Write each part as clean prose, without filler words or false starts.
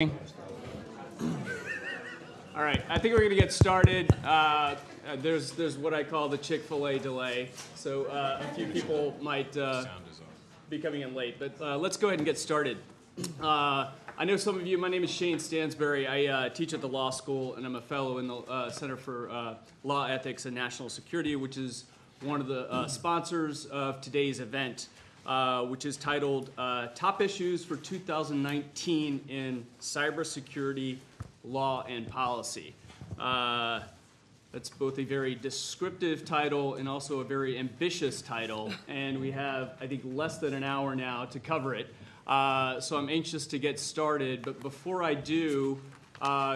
All right, I think we're going to get started. There's what I call the Chick-fil-A delay, so a few people might be coming in late, but let's go ahead and get started. I know some of you, my name is Shane Stansbury. I teach at the law school, and I'm a fellow in the Center for Law, Ethics, and National Security, which is one of the sponsors of today's event. Which is titled Top Issues for 2019 in Cybersecurity Law and Policy. That's both a very descriptive title and also a very ambitious title, and we have, I think, less than an hour now to cover it. So I'm anxious to get started, but before I do,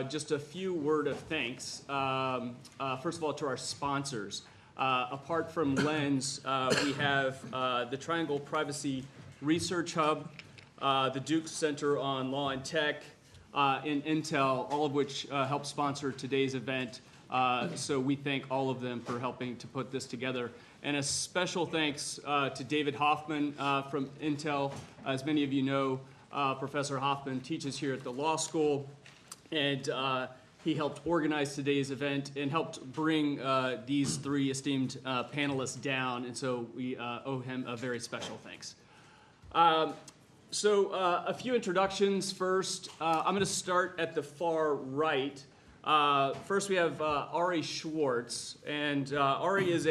just a few words of thanks. First of all, to our sponsors. Apart from Lens, we have the Triangle Privacy Research Hub, the Duke Center on Law and Tech, and Intel, all of which help sponsor today's event. So we thank all of them for helping to put this together. And a special thanks to David Hoffman from Intel. As many of you know, Professor Hoffman teaches here at the law school, and he helped organize today's event and helped bring these three esteemed panelists down, and so we owe him a very special thanks. So a few introductions first. I'm going to start at the far right. First we have Ari Schwartz, and Ari is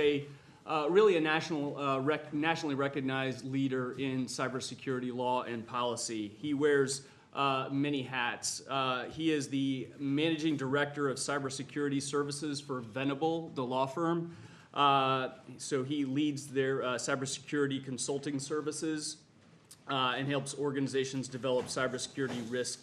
really a nationally recognized leader in cybersecurity law and policy. He wears many hats. He is the managing director of cybersecurity services for Venable, the law firm. So he leads their cybersecurity consulting services and helps organizations develop cybersecurity risk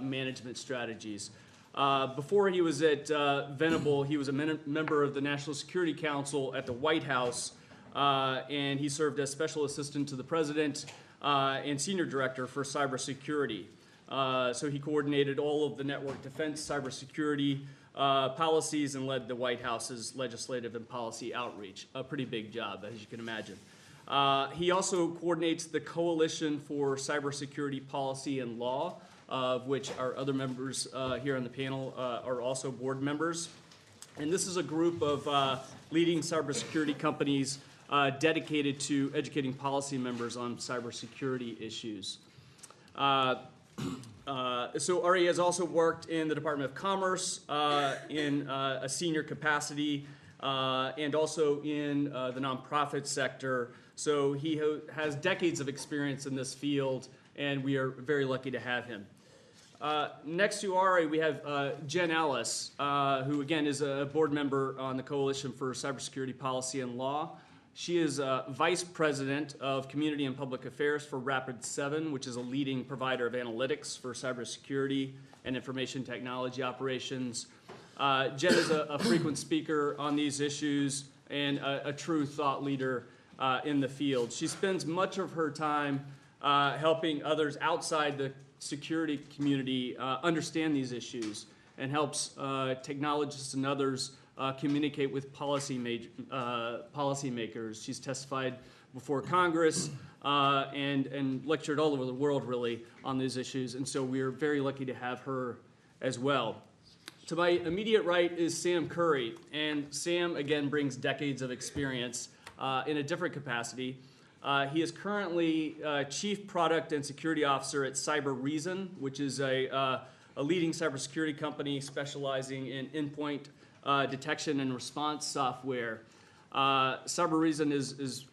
management strategies. Before he was at Venable, he was a member of the National Security Council at the White House, and he served as special assistant to the president and senior director for cybersecurity. So he coordinated all of the network defense cybersecurity policies and led the White House's legislative and policy outreach. A pretty big job, as you can imagine. He also coordinates the Coalition for Cybersecurity Policy and Law, of which our other members here on the panel are also board members. And this is a group of leading cybersecurity companies dedicated to educating policy members on cybersecurity issues. So Ari has also worked in the Department of Commerce in a senior capacity and also in the nonprofit sector. So he has decades of experience in this field, and we are very lucky to have him. Next to Ari, we have Jen Ellis, who again is a board member on the Coalition for Cybersecurity Policy and Law. She is Vice President of Community and Public Affairs for Rapid7, which is a leading provider of analytics for cybersecurity and information technology operations. Jen is a frequent speaker on these issues and a true thought leader in the field. She spends much of her time helping others outside the security community understand these issues and helps technologists and others communicate with policymakers. She's testified before Congress and lectured all over the world, really, on these issues, and so we're very lucky to have her as well. To my immediate right is Sam Curry, and Sam, again, brings decades of experience in a different capacity. He is currently Chief Product and Security Officer at Cybereason, which is a leading cybersecurity company specializing in endpoint detection and response software. Cybereason is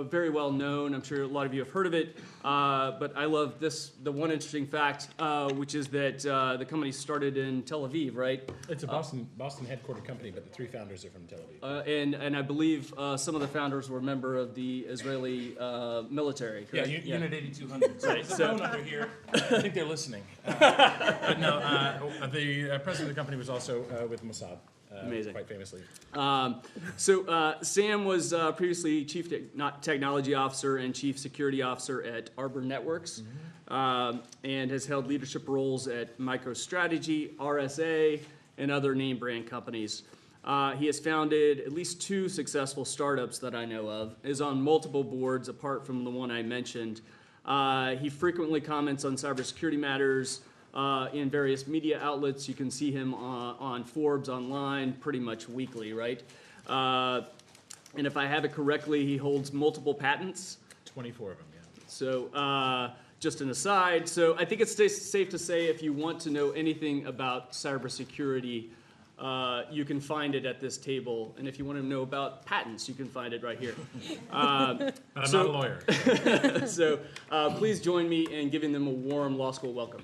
very well known. I'm sure a lot of you have heard of it, but I love the one interesting fact, which is that the company started in Tel Aviv, right? It's a Boston headquartered company, but the three founders are from Tel Aviv. And I believe some of the founders were a member of the Israeli military, correct? Yeah, Unit 8200. Right, so, phone number here. I think they're listening. But no, the president of the company was also with Mossad. Amazing. Quite famously. So Sam was previously Chief Technology Officer and Chief Security Officer at Arbor Networks, and has held leadership roles at MicroStrategy, RSA, and other name brand companies. He has founded at least 2 successful startups that I know of, is on multiple boards apart from the one I mentioned. He frequently comments on cybersecurity matters, in various media outlets. You can see him on Forbes online pretty much weekly, right? And if I have it correctly, he holds multiple patents. 24 of them, yeah. So just an aside, so I think it's safe to say if you want to know anything about cybersecurity, you can find it at this table. And if you want to know about patents, you can find it right here. But I'm not a lawyer. So please join me in giving them a warm law school welcome.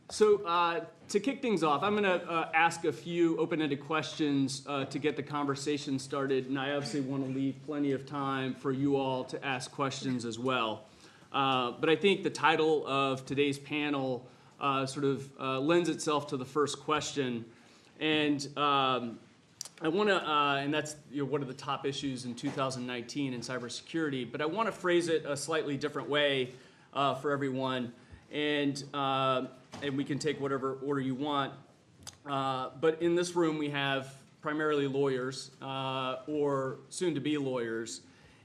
So to kick things off, I'm going to ask a few open-ended questions to get the conversation started, and I obviously want to leave plenty of time for you all to ask questions as well. But I think the title of today's panel sort of lends itself to the first question, and I want to, and that's what are the top issues in 2019 in cybersecurity, but I want to phrase it a slightly different way for everyone. And we can take whatever order you want. But in this room, we have primarily lawyers or soon-to-be lawyers.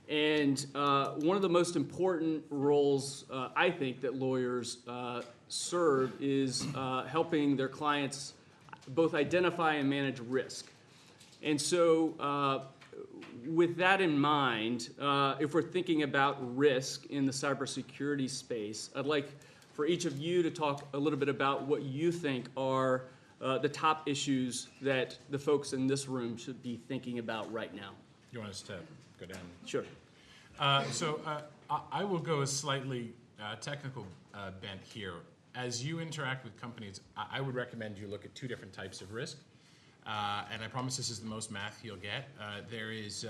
And one of the most important roles, I think, that lawyers serve is helping their clients both identify and manage risk. And so with that in mind, if we're thinking about risk in the cybersecurity space, I'd like for each of you to talk a little bit about what you think are the top issues that the folks in this room should be thinking about right now. You want us to go down? Sure. I will go a slightly technical bent here. As you interact with companies, I would recommend you look at two different types of risk. And I promise this is the most math you'll get. There is...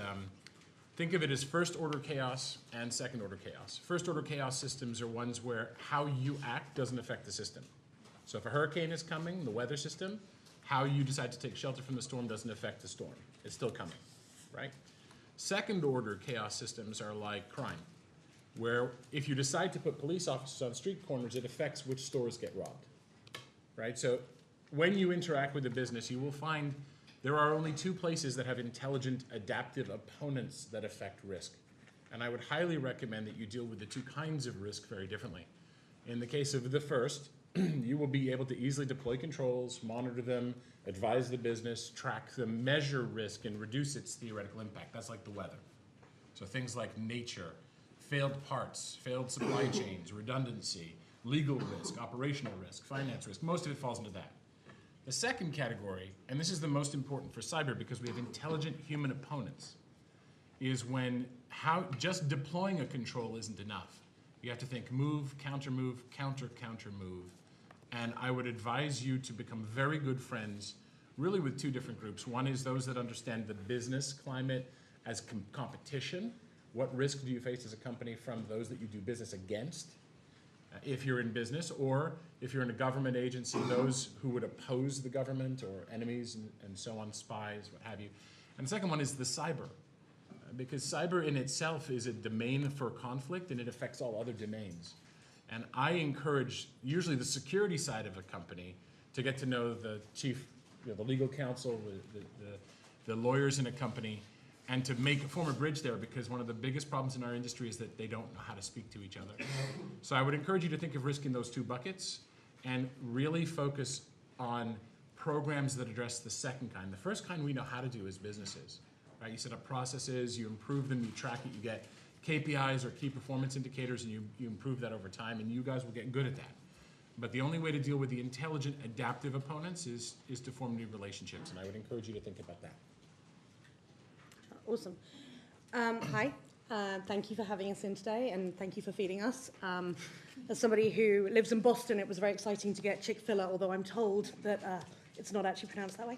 think of it as first-order chaos and second-order chaos. First-order chaos systems are ones where how you act doesn't affect the system. So if a hurricane is coming, the weather system, how you decide to take shelter from the storm doesn't affect the storm. It's still coming, right? Second-order chaos systems are like crime, where if you decide to put police officers on street corners, it affects which stores get robbed, right? So when you interact with a business, you will find there are only two places that have intelligent, adaptive opponents that affect risk. And I would highly recommend that you deal with the two kinds of risk very differently. In the case of the first, you will be able to easily deploy controls, monitor them, advise the business, track them, measure risk, and reduce its theoretical impact. That's like the weather. So things like nature, failed parts, failed supply chains, redundancy, legal risk, operational risk, finance risk, most of it falls into that. The second category, and this is the most important for cyber because we have intelligent human opponents, is when just deploying a control isn't enough. You have to think move, counter move, counter move. And I would advise you to become very good friends really with two different groups. One is those that understand the business climate as competition. What risk do you face as a company from those that you do business against? If you're in business, or if you're in a government agency, those who would oppose the government or enemies and so on, spies, what have you. And the second one is the cyber, because cyber in itself is a domain for conflict and it affects all other domains. And I encourage usually the security side of a company to get to know the chief, the legal counsel, the lawyers in a company, and to form a bridge there, because one of the biggest problems in our industry is that they don't know how to speak to each other. So I would encourage you to think of risk in those two buckets and really focus on programs that address the second kind. The first kind we know how to do as businesses, right? You set up processes, you improve them, you track it, you get KPIs or key performance indicators, and you improve that over time, and you guys will get good at that. But the only way to deal with the intelligent, adaptive opponents is to form new relationships, and I would encourage you to think about that. Awesome. Hi. Thank you for having us in today, and thank you for feeding us. As somebody who lives in Boston, it was very exciting to get Chick-fil-A, although I'm told that it's not actually pronounced that way.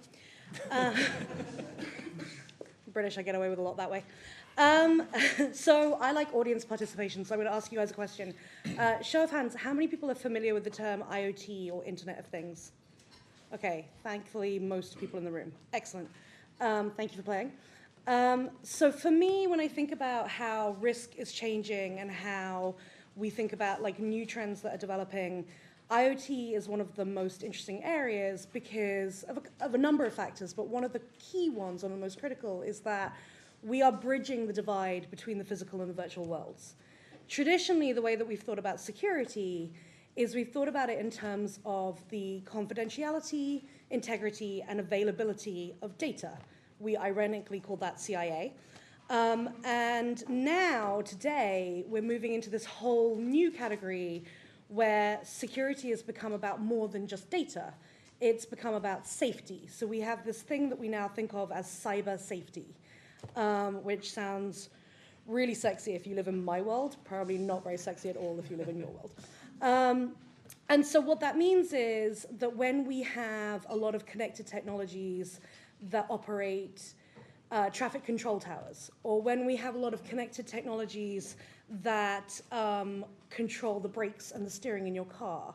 British, I get away with a lot that way. So I like audience participation, so I'm going to ask you guys a question. Show of hands, how many people are familiar with the term IoT or Internet of Things? Okay, thankfully most people in the room. Excellent. Thank you for playing. So for me, when I think about how risk is changing and how we think about like new trends that are developing, IoT is one of the most interesting areas because of a number of factors, but one of the key ones, one of the most critical, is that we are bridging the divide between the physical and the virtual worlds. Traditionally, the way that we've thought about security is we've thought about it in terms of the confidentiality, integrity, and availability of data. We ironically call that CIA. And now, today, we're moving into this whole new category where security has become about more than just data. It's become about safety. So we have this thing that we now think of as cyber safety, which sounds really sexy if you live in my world, probably not very sexy at all if you live in your world. And so what that means is that when we have a lot of connected technologies that operate traffic control towers, or when we have a lot of connected technologies that control the brakes and the steering in your car,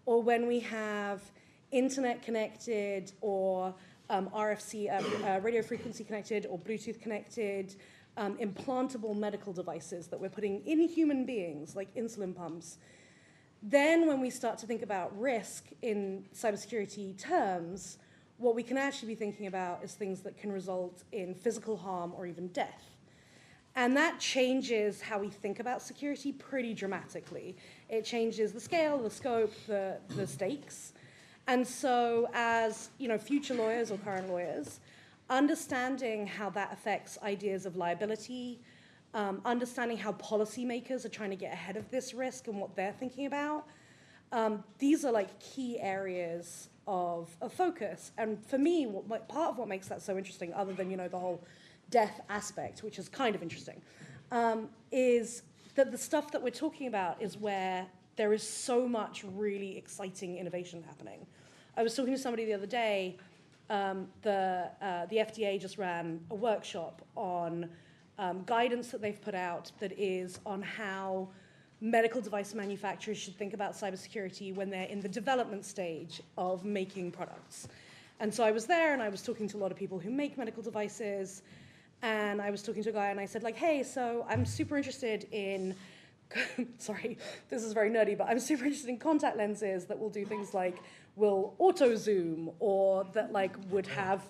or when we have internet connected or RFC, radio frequency connected or Bluetooth connected, implantable medical devices that we're putting in human beings, like insulin pumps, then when we start to think about risk in cybersecurity terms, what we can actually be thinking about is things that can result in physical harm or even death. And that changes how we think about security pretty dramatically. It changes the scale, the scope, the stakes. And so as future lawyers or current lawyers, understanding how that affects ideas of liability, understanding how policymakers are trying to get ahead of this risk and what they're thinking about, these are like key areas of focus. And for me, part of what makes that so interesting, other than the whole death aspect, which is kind of interesting, is that the stuff that we're talking about is where there is so much really exciting innovation happening. I was talking to somebody the other day. The FDA just ran a workshop on guidance that they've put out that is on how medical device manufacturers should think about cybersecurity when they're in the development stage of making products. And so I was there, and I was talking to a lot of people who make medical devices, and I was talking to a guy, and I said, like, hey, so I'm super interested in, sorry, this is very nerdy, but I'm super interested in contact lenses that will do things like will auto zoom, or that like would have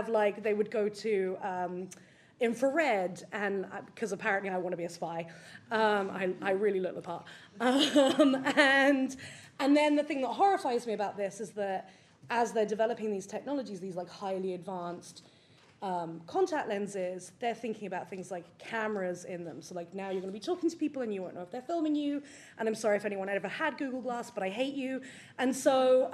like they would go to infrared, and because apparently I want to be a spy, I really look the part. And then the thing that horrifies me about this is that as they're developing these technologies, these like highly advanced contact lenses, they're thinking about things like cameras in them. So like now you're going to be talking to people and you won't know if they're filming you. And I'm sorry if anyone ever had Google Glass, but I hate you. And so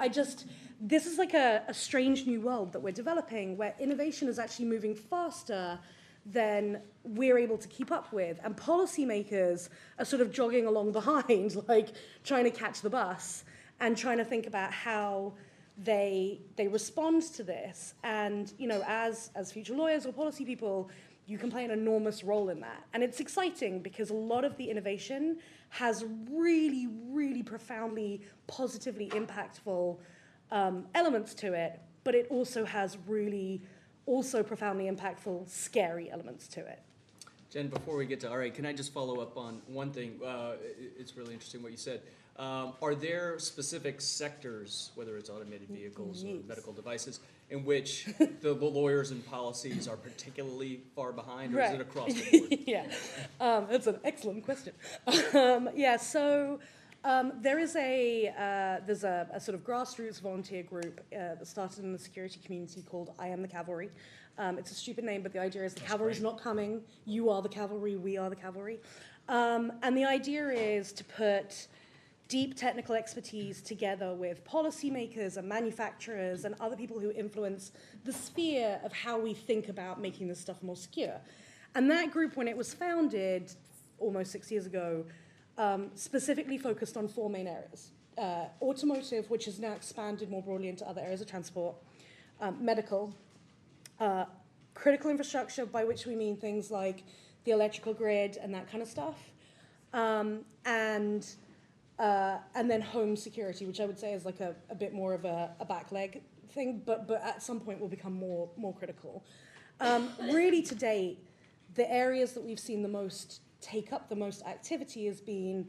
this is like a strange new world that we're developing where innovation is actually moving faster than we're able to keep up with. And policymakers are sort of jogging along behind, like trying to catch the bus and trying to think about how they respond to this. And as future lawyers or policy people, you can play an enormous role in that. And it's exciting because a lot of the innovation has really, really profoundly, positively impactful elements to it, but it also has really also profoundly impactful, scary elements to it. Jen, before we get to Ari, can I just follow up on one thing? It's really interesting what you said. Are there specific sectors, whether it's automated vehicles or medical devices, in which the lawyers and policies are particularly far behind, or is it across the board? Yeah, that's an excellent question. So there is there's a sort of grassroots volunteer group that started in the security community called I Am the Cavalry. It's a stupid name, but the idea is the cavalry's not coming. You are the cavalry, we are the cavalry. And the idea is to put deep technical expertise together with policymakers and manufacturers and other people who influence the sphere of how we think about making this stuff more secure. And that group, when it was founded almost 6 years ago, specifically focused on 4 main areas. Automotive, which has now expanded more broadly into other areas of transport, medical, critical infrastructure, by which we mean things like the electrical grid and that kind of stuff, and then home security, which I would say is like a bit more of a back leg thing, but at some point will become more critical. Really, to date, the areas that we've seen the most take up the most activity has been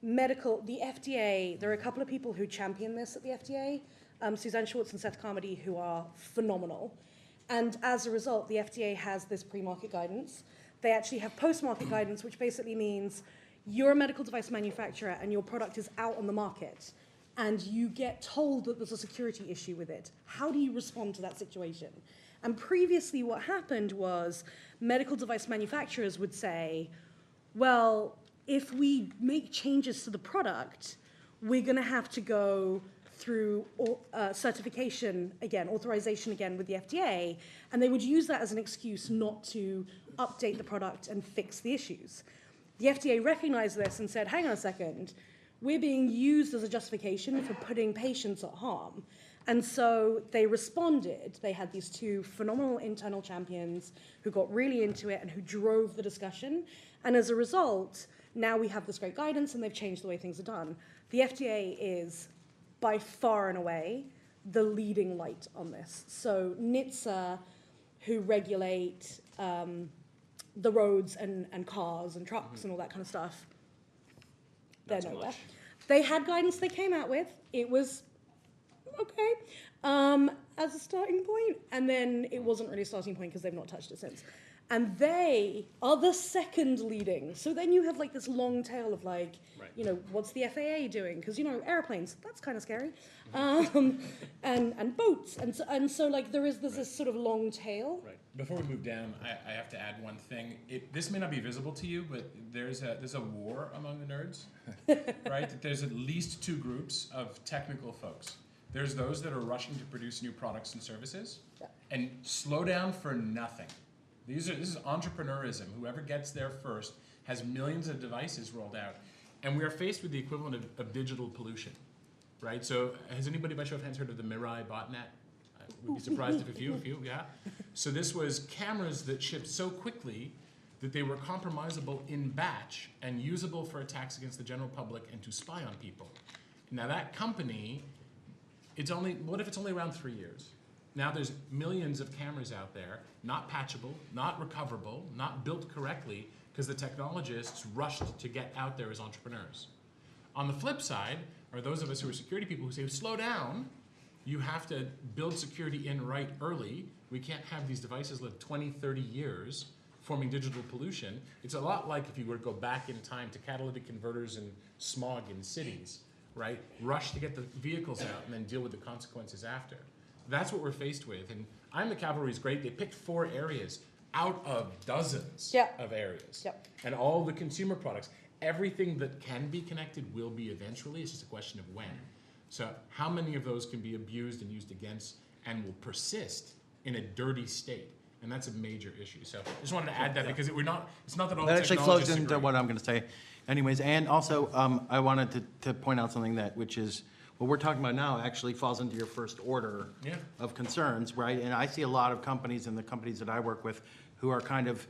medical. The FDA, there are a couple of people who champion this at the FDA, Suzanne Schwartz and Seth Carmody, who are phenomenal. And as a result, the FDA has this pre-market guidance. They actually have post-market guidance, which basically means you're a medical device manufacturer and your product is out on the market and you get told that there's a security issue with it. How do you respond to that situation? And previously what happened was medical device manufacturers would say, well, if we make changes to the product, we're going to have to go through certification again, authorization again with the FDA, and they would use that as an excuse not to update the product and fix the issues. The FDA recognized this and said, hang on a second, we're being used as a justification for putting patients at harm. And so they responded. They had these two phenomenal internal champions who got really into it and who drove the discussion. And as a result, now we have this great guidance and they've changed the way things are done. The FDA is by far and away the leading light on this. So NHTSA, who regulate the roads and cars and trucks and all that kind of stuff, they're nowhere. They had guidance they came out with. It was okay as a starting point, and then it wasn't really a starting point because they've not touched it since. And they are the second leading. So then you have like this long tail of like, you know, what's the FAA doing? Because, you know, airplanes, that's kind of scary. And boats. And so like there's this sort of long tail. Right. Before we move down, I have to add one thing. This may not be visible to you, but there's a war among the nerds, right? There's at least two groups of technical folks. There's those that are rushing to produce new products and services and slow down for nothing. This is entrepreneurism. Whoever gets there first has millions of devices rolled out. And we are faced with the equivalent of digital pollution, right? So has anybody by show of hands heard of the Mirai botnet? I would be surprised if a few, yeah. So this was cameras that shipped so quickly that they were compromisable in batch and usable for attacks against the general public and to spy on people. Now that company, what if it's only around 3 years? Now there's millions of cameras out there, not patchable, not recoverable, not built correctly, because the technologists rushed to get out there as entrepreneurs. On the flip side are those of us who are security people who say, slow down, you have to build security in right early. We can't have these devices live 20, 30 years forming digital pollution. It's a lot like if you were to go back in time to catalytic converters and smog in cities, right? Rush to get the vehicles out and then deal with the consequences after. That's what we're faced with. And the Cavalry is great. They picked 4 areas out of dozens of areas. And all the consumer products, everything that can be connected will be eventually. It's just a question of when. So how many of those can be abused and used against and will persist in a dirty state? And that's a major issue. So I just wanted to add that because it's not that all that actually flows into agree. what I'm going to say. Anyways, and also I wanted to point out something which is, what we're talking about now actually falls into your first order of concerns, right? And I see a lot of companies and the companies that I work with who are kind of,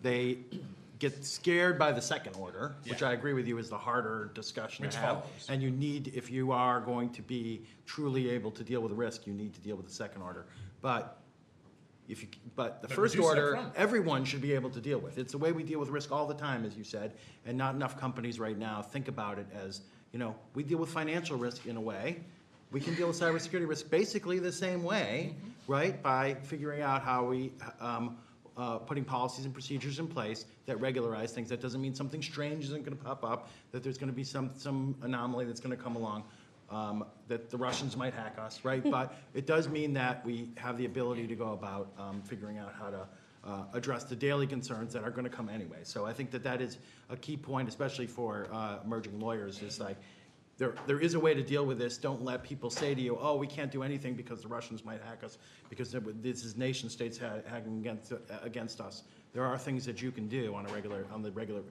they get scared by the second order, which I agree with you is the harder discussion to have. Follows. And you need, if you are going to be truly able to deal with the risk, you need to deal with the second order. But the first order, everyone should be able to deal with. It's the way we deal with risk all the time, as you said, and not enough companies right now think about it as, you know, we deal with financial risk in a way. We can deal with cybersecurity risk basically the same way, right? By figuring out how we, putting policies and procedures in place that regularize things. That doesn't mean something strange isn't going to pop up, that there's going to be some anomaly that's going to come along, that the Russians might hack us, right? But it does mean that we have the ability to go about figuring out how to address the daily concerns that are going to come anyway. So I think that is a key point, especially for emerging lawyers, is like there is a way to deal with this. Don't let people say to you, oh, we can't do anything because the Russians might hack us, because this is nation states hacking against us. There are things that you can do on the regular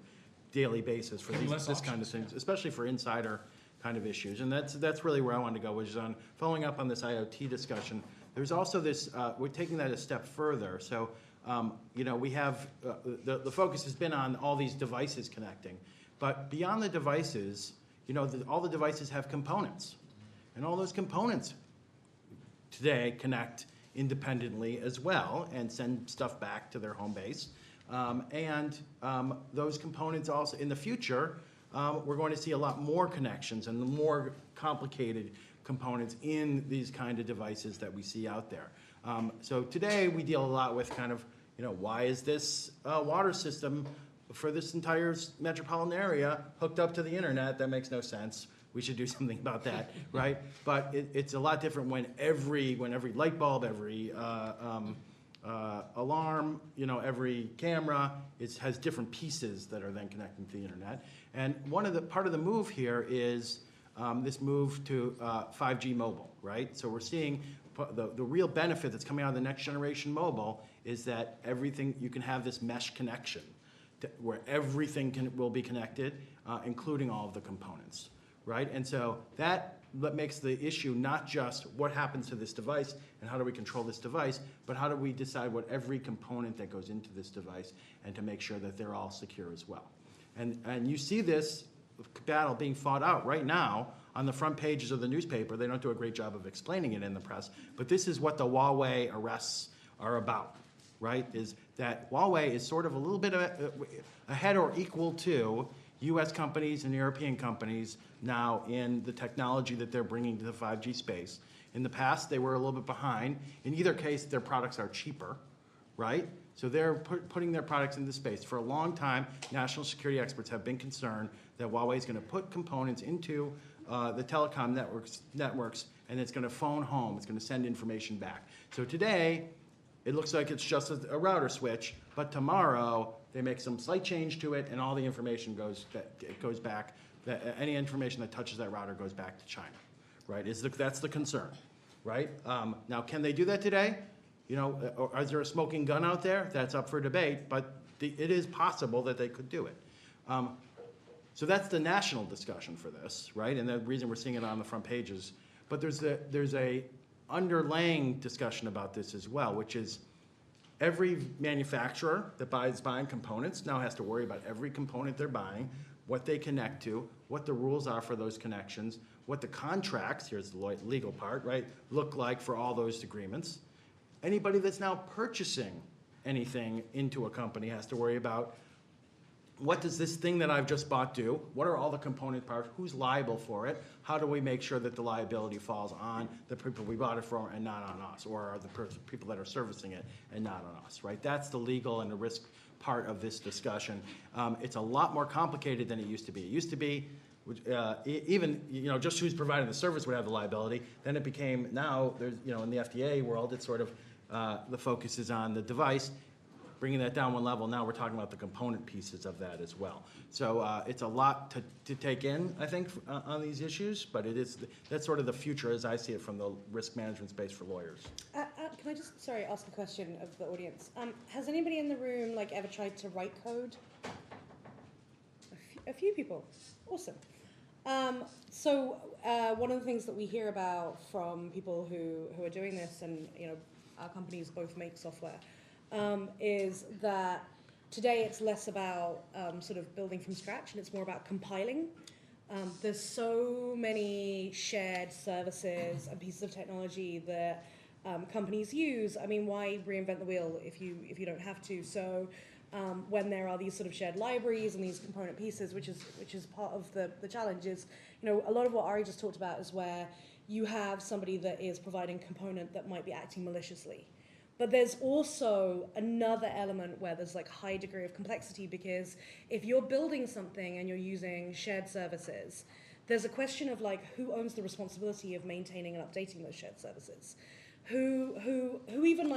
daily basis for this kind of things, especially for insider kind of issues. And that's really where I wanted to go, which is on following up on this IoT discussion. There's also this, we're taking that a step further. So, you know, we have, the focus has been on all these devices connecting. But beyond the devices, you know, all the devices have components. And all those components today connect independently as well and send stuff back to their home base. Those components also, in the future, we're going to see a lot more connections and more complicated components in these kind of devices that we see out there. So today we deal a lot with kind of, why is this water system for this entire metropolitan area hooked up to the internet? That makes no sense. We should do something about that, right? But it's a lot different when every light bulb, every alarm, every camera has different pieces that are then connecting to the internet. And part of the move here is this move to 5G mobile, right? So we're seeing the real benefit that's coming out of the next generation mobile is that you can have this mesh connection where everything will be connected, including all of the components, right? And so that makes the issue not just what happens to this device and how do we control this device, but how do we decide what every component that goes into this device and to make sure that they're all secure as well. And you see this battle being fought out right now on the front pages of the newspaper. They don't do a great job of explaining it in the press, but this is what the Huawei arrests are about, right? Is that Huawei is sort of a little bit ahead or equal to US companies and European companies now in the technology that they're bringing to the 5G space. In the past, they were a little bit behind. In either case, their products are cheaper, right? So they're putting their products into space. For a long time, national security experts have been concerned that Huawei is going to put components into the telecom networks, and it's going to phone home. It's going to send information back. So today, it looks like it's just a router switch, but tomorrow they make some slight change to it, and all the information goes back. Any information that touches that router goes back to China, right? That's the concern, right? Now, can they do that today? Or is there a smoking gun out there? That's up for debate, but it is possible that they could do it. So that's the national discussion for this, right? And the reason we're seeing it on the front pages. But there's a underlying discussion about this as well, which is every manufacturer that buying components now has to worry about every component they're buying, what they connect to, what the rules are for those connections, what the contracts, here's the legal part, right, look like for all those agreements. Anybody that's now purchasing anything into a company has to worry about what does this thing that I've just bought do? What are all the component parts? Who's liable for it? How do we make sure that the liability falls on the people we bought it from and not on us, or the people that are servicing it and not on us, right? That's the legal and the risk part of this discussion. It's a lot more complicated than it used to be. It used to be even just who's providing the service would have the liability. Then it became now there's in the FDA world it's sort of the focus is on the device. Bringing that down one level, now we're talking about the component pieces of that as well. So it's a lot to take in, I think, on these issues, but that's sort of the future as I see it from the risk management space for lawyers. Can I just, ask a question of the audience? Has anybody in the room ever tried to write code? A few people. Awesome. So one of the things that we hear about from people who are doing this, and our companies both make software, is that today it's less about sort of building from scratch and it's more about compiling. There's so many shared services and pieces of technology that companies use. I mean, why reinvent the wheel if you don't have to? So when there are these sort of shared libraries and these component pieces, which is part of the challenge, is a lot of what Ari just talked about is where you have somebody that is providing component that might be acting maliciously. But there's also another element where there's high degree of complexity, because if you're building something and you're using shared services, there's a question of who owns the responsibility of maintaining and updating those shared services, who even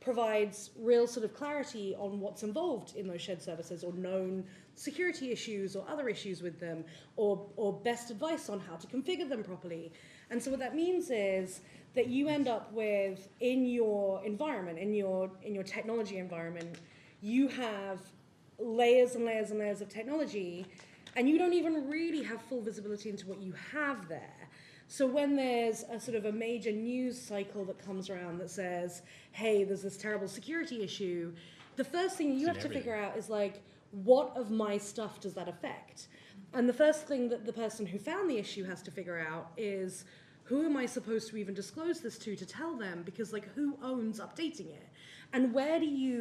provides real sort of clarity on what's involved in those shared services, or known security issues or other issues with them, or best advice on how to configure them properly. And so what that means is that you end up with, in your environment, in your technology environment, you have layers and layers and layers of technology, and you don't even really have full visibility into what you have there. So when there's a sort of a major news cycle that comes around that says, hey, there's this terrible security issue, the first thing you have to figure out is what of my stuff does that affect? And the first thing that the person who found the issue has to figure out is, who am I supposed to even disclose this to tell them? Because who owns updating it? And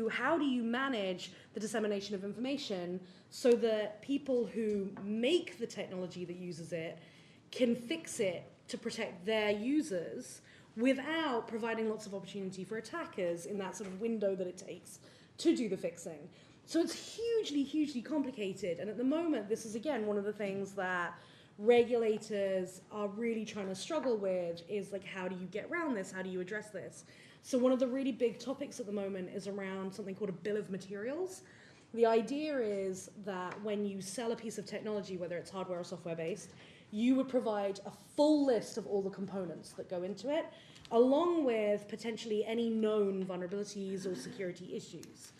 how do you manage the dissemination of information so that people who make the technology that uses it can fix it to protect their users, without providing lots of opportunity for attackers in that sort of window that it takes to do the fixing. So it's hugely, hugely complicated. And at the moment, this is, again, one of the things that regulators are really trying to struggle with is, like, how do you get around this? How do you address this? So one of the really big topics at the moment is around something called a bill of materials. The idea is that when you sell a piece of technology, whether it's hardware or software based, you would provide a full list of all the components that go into it, along with potentially any known vulnerabilities or security issues.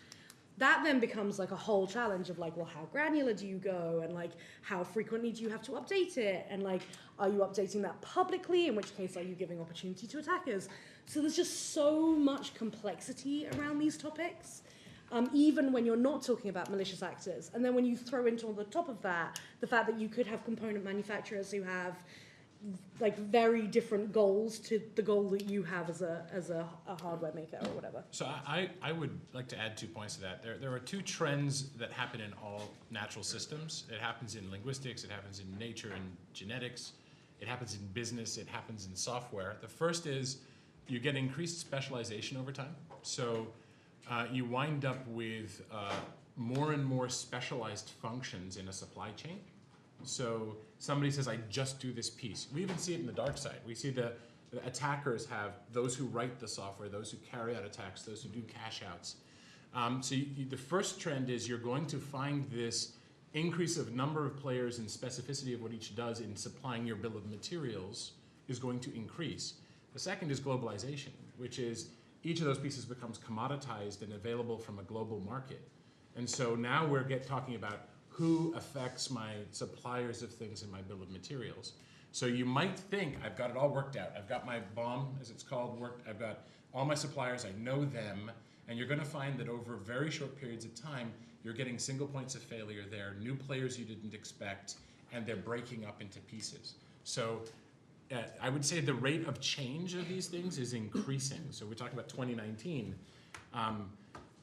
That then becomes like a whole challenge of like, well, how granular do you go? And like, how frequently do you have to update it? And like, are you updating that publicly? In which case, are you giving opportunity to attackers? So there's just so much complexity around these topics, even when you're not talking about malicious actors. And then when you throw into on the top of that, the fact that you could have component manufacturers who have like very different goals to the goal that you have as a hardware maker or whatever. So I would like to add 2 points to that. There are 2 trends that happen in all natural systems. It happens in linguistics, it happens in nature and genetics, it happens in business, it happens in software. The first is you get increased specialization over time. So you wind up with more and more specialized functions in a supply chain. So somebody says, I just do this piece. We even see it in the dark side. We see the attackers have those who write the software, those who carry out attacks, those who do cache outs. So the first trend is you're going to find this increase of number of players and specificity of what each does in supplying your bill of materials is going to increase. The second is globalization, which is each of those pieces becomes commoditized and available from a global market. And so now we're talking about who affects my suppliers of things in my bill of materials. So you might think, I've got it all worked out. I've got my BOM, as it's called, worked. I've got all my suppliers, I know them, and you're gonna find that over very short periods of time, you're getting single points of failure there, new players you didn't expect, and they're breaking up into pieces. So I would say the rate of change of these things is increasing. So we're talking about 2019.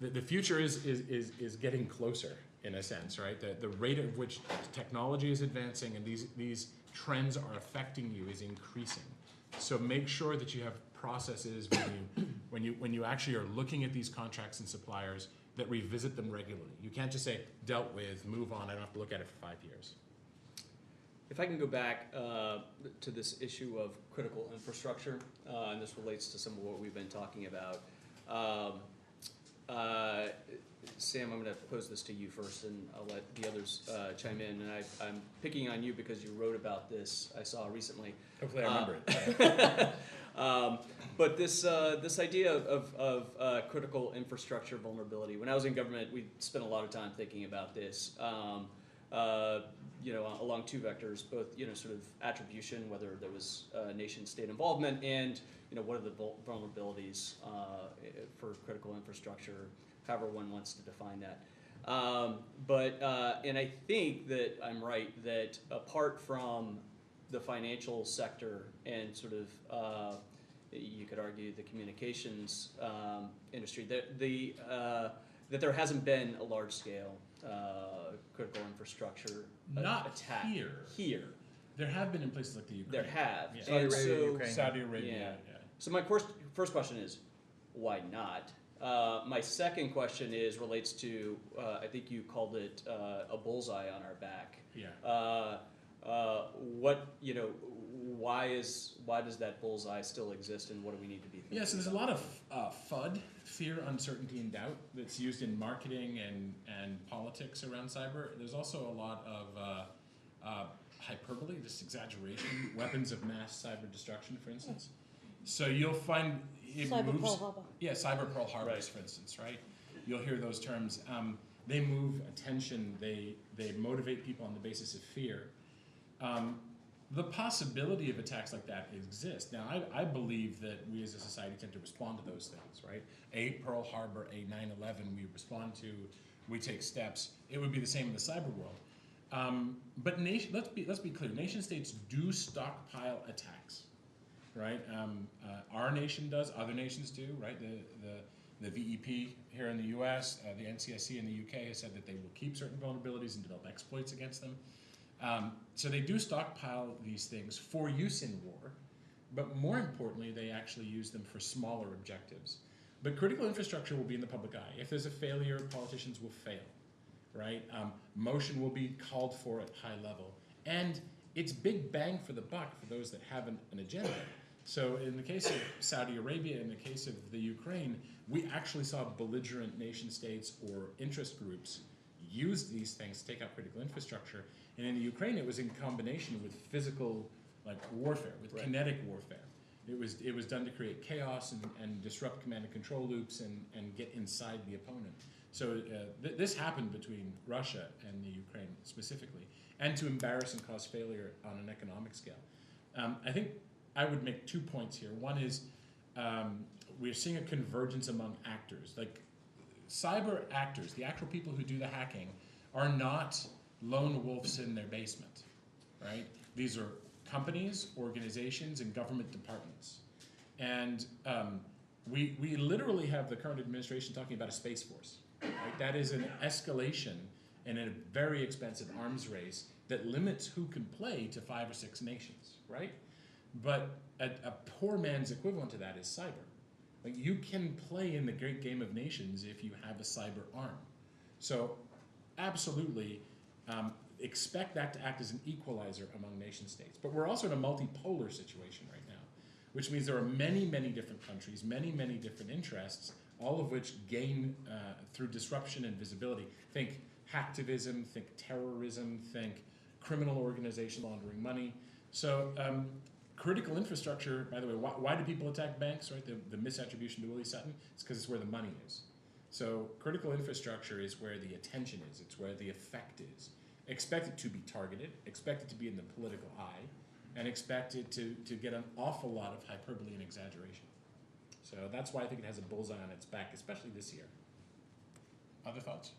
The future is getting closer, in a sense, right? The rate at which technology is advancing and these trends are affecting you is increasing. So make sure that you have processes when you actually are looking at these contracts and suppliers that revisit them regularly. You can't just say, dealt with, move on, I don't have to look at it for 5 years. If I can go back to this issue of critical infrastructure, and this relates to some of what we've been talking about. Sam, I'm going to pose this to you first, and I'll let the others chime in. And I'm picking on you because you wrote about this, I saw recently. Hopefully I remember it. But this idea of critical infrastructure vulnerability, when I was in government, we spent a lot of time thinking about this. Along 2 vectors, both, sort of attribution, whether there was nation-state involvement, and, what are the vulnerabilities for critical infrastructure, however one wants to define that. And I think that I'm right that apart from the financial sector and sort of, you could argue the communications industry, that there hasn't been a large-scale critical infrastructure attack here. There have been in places like the Ukraine. There have. Yeah. Saudi Arabia. Yeah. So my first question is, why not? My second question relates to, I think you called it a bullseye on our back. Yeah. Why does that bullseye still exist, and what do we need to be thinking? Yeah, so there's a lot of FUD, fear, uncertainty, and doubt, that's used in marketing and politics around cyber. There's also a lot of hyperbole, just exaggeration, weapons of mass cyber destruction, for instance. So you'll find it Cyber moves. Pearl Harbor. Yeah, cyber Pearl Harbors, Right. for instance, right? You'll hear those terms. They move attention. They motivate people on the basis of fear. The possibility of attacks like that exists. Now, I believe that we as a society tend to respond to those things, right? A Pearl Harbor, a 9/11, we respond to, we take steps. It would be the same in the cyber world. But let's be clear. Nation states do stockpile attacks, right? Our nation does. Other nations do, right? The VEP here in the U.S., the NCSC in the UK has said that they will keep certain vulnerabilities and develop exploits against them. So they do stockpile these things for use in war. but more importantly, they actually use them for smaller objectives. But critical infrastructure will be in the public eye. If there's a failure, politicians will fail, right? Motion will be called for at high level. And it's big bang for the buck for those that have an agenda. So in the case of Saudi Arabia, in the case of the Ukraine, we actually saw belligerent nation states or interest groups use these things to take out critical infrastructure. And in the Ukraine, it was in combination with physical warfare, with kinetic warfare. It was done to create chaos and disrupt command and control loops and get inside the opponent. So this happened between Russia and the Ukraine specifically, and to embarrass and cause failure on an economic scale. I think I would make 2 points here. One is we're seeing a convergence among actors. Like cyber actors, the actual people who do the hacking, are not lone wolves in their basement, right? These are companies, organizations, and government departments. And we literally have the current administration talking about a space force. Right? That is an escalation in a very expensive arms race that limits who can play to 5 or 6 nations, right? But a poor man's equivalent to that is cyber. Like you can play in the great game of nations if you have a cyber arm. So absolutely, expect that to act as an equalizer among nation states. But we're also in a multipolar situation right now, which means there are many, many different countries, many, many different interests, all of which gain through disruption and visibility. Think hacktivism, think terrorism, think criminal organization laundering money. So critical infrastructure, by the way, why do people attack banks, right? The misattribution to Willie Sutton, it's because it's where the money is. So critical infrastructure is where the attention is, it's where the effect is. Expect it to be targeted, expect it to be in the political eye, and expect it to get an awful lot of hyperbole and exaggeration. So that's why I think it has a bullseye on its back, especially this year. Other thoughts?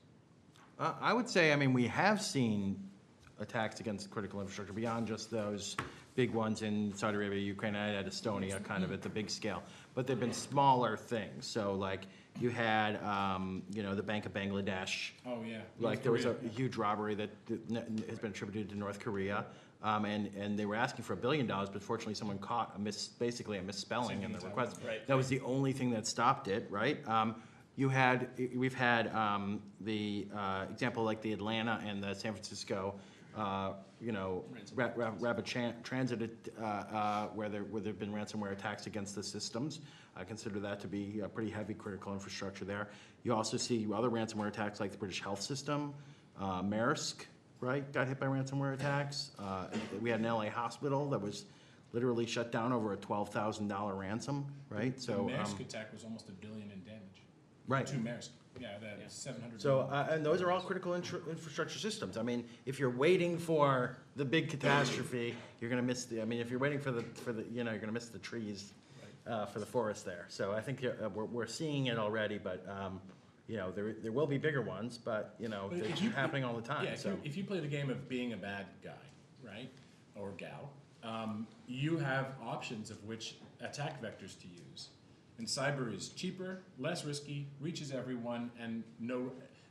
I would say, I mean, we have seen attacks against critical infrastructure beyond just those big ones in Saudi Arabia, Ukraine, and at Estonia, kind of at the big scale. But there have been smaller things. So, like, you had, the Bank of Bangladesh. Oh, yeah. Like, there was a huge robbery that has been attributed to North Korea. And they were asking for $1 billion, but fortunately someone caught basically a misspelling in the request. Right. That was the only thing that stopped it, right? We've had the example like the Atlanta and the San Francisco, rapid transit, where there have been ransomware attacks against the systems. I consider that to be a pretty heavy critical infrastructure there. You also see other ransomware attacks like the British health system, Maersk, right, got hit by ransomware attacks. We had an LA hospital that was literally shut down over a $12,000 ransom, right? So the Maersk attack was almost $1 billion in damage. Right. To Maersk. Yeah, that is 700. So, and those are all critical infrastructure systems. I mean, if you're waiting for the big catastrophe, you're going to miss the. I mean, if you're waiting for the, you're going to miss the trees, for the forest there. So I think we're seeing it already, but there will be bigger ones, but they're happening all the time. Yeah, if you play the game of being a bad guy, right, or gal, you have options of which attack vectors to use. And cyber is cheaper, less risky, reaches everyone, and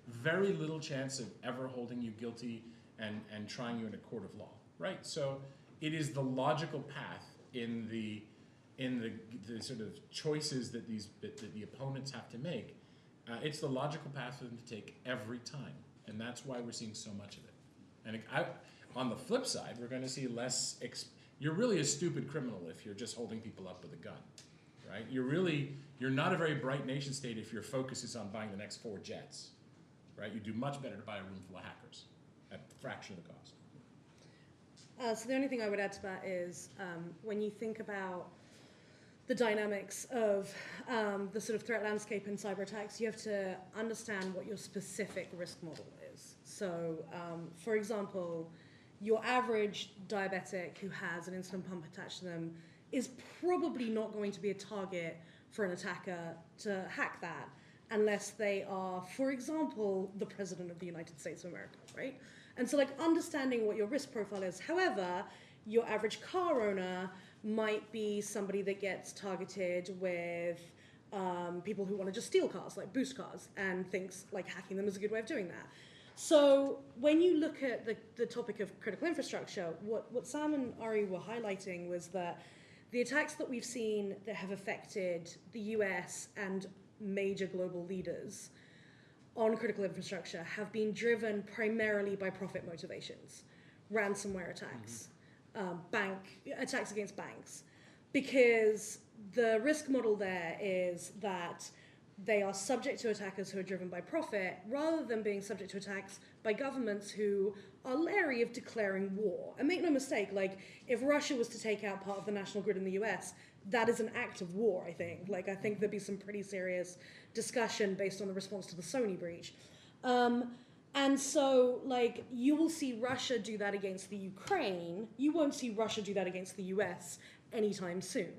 very little chance of ever holding you guilty and trying you in a court of law, right? So it is the logical path in the sort of choices that the opponents have to make. It's the logical path for them to take every time, and that's why we're seeing so much of it. And on the flip side, we're going to see less. You're really a stupid criminal if you're just holding people up with a gun. Right? You're not a very bright nation state if your focus is on buying the next 4 jets, right? You do much better to buy a room full of hackers at a fraction of the cost. So the only thing I would add to that is when you think about the dynamics of the sort of threat landscape in cyber attacks, you have to understand what your specific risk model is. So, for example, your average diabetic who has an insulin pump attached to them is probably not going to be a target for an attacker to hack that unless they are, for example, the President of the United States of America, right? And so understanding what your risk profile is. However, your average car owner might be somebody that gets targeted with people who want to just steal cars, like boost cars, and thinks hacking them is a good way of doing that. So when you look at the topic of critical infrastructure, what Sam and Ari were highlighting was that the attacks that we've seen that have affected the US and major global leaders on critical infrastructure have been driven primarily by profit motivations. Ransomware attacks, attacks against banks, because the risk model there is that they are subject to attackers who are driven by profit rather than being subject to attacks by governments who are leery of declaring war. And make no mistake, like, if Russia was to take out part of the national grid in the US, that is an act of war, I think. Like, I think there'd be some pretty serious discussion based on the response to the Sony breach. And so, like, you will see Russia do that against the Ukraine. You won't see Russia do that against the US anytime soon.